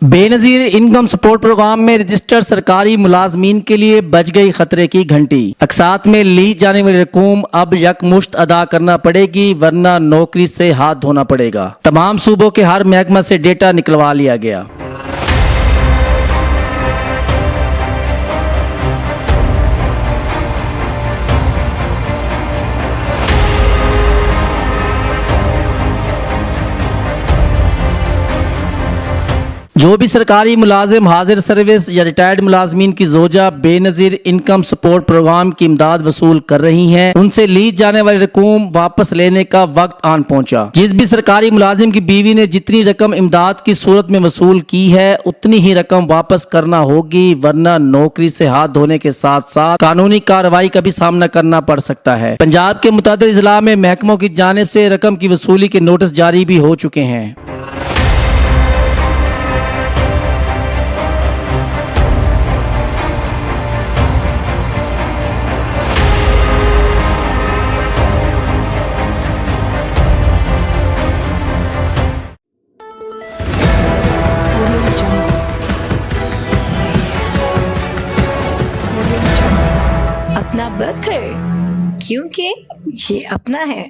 Benazir income support programme में registered सरकारी मुलाजमीन के लिए बज गई खतरे की घंटी। अकसात में ली जाने वाली रकूम अब यकमुश्त अदा करना पड़ेगी, वरना नौकरी से हाथ धोना पड़ेगा। तमाम सूबों के हर महकमा से डेटा निकलवा लिया गया। जो भी सरकारी मुलाजिम हाजिर सर्विस या रिटायर्ड मुलाजमीन की जोजा बेनजीर इनकम सपोर्ट प्रोग्राम की इमदाद वसूल कर रही हैं, उनसे ली जाने वाली रकूम वापस लेने का वक्त आन पहुंचा। जिस भी सरकारी मुलाजिम की बीवी ने जितनी रकम इमदाद की सूरत में वसूल की है, उतनी ही रकम वापस करना होगी, वरना नौकरी से हाथ धोने के साथ साथ कानूनी कार्रवाई का भी सामना करना पड़ सकता है। पंजाब के मुतअद्दिद जिला में महकमों की जानिब से रकम की वसूली के नोटिस जारी भी हो चुके हैं। अपना बकर, क्योंकि ये अपना है।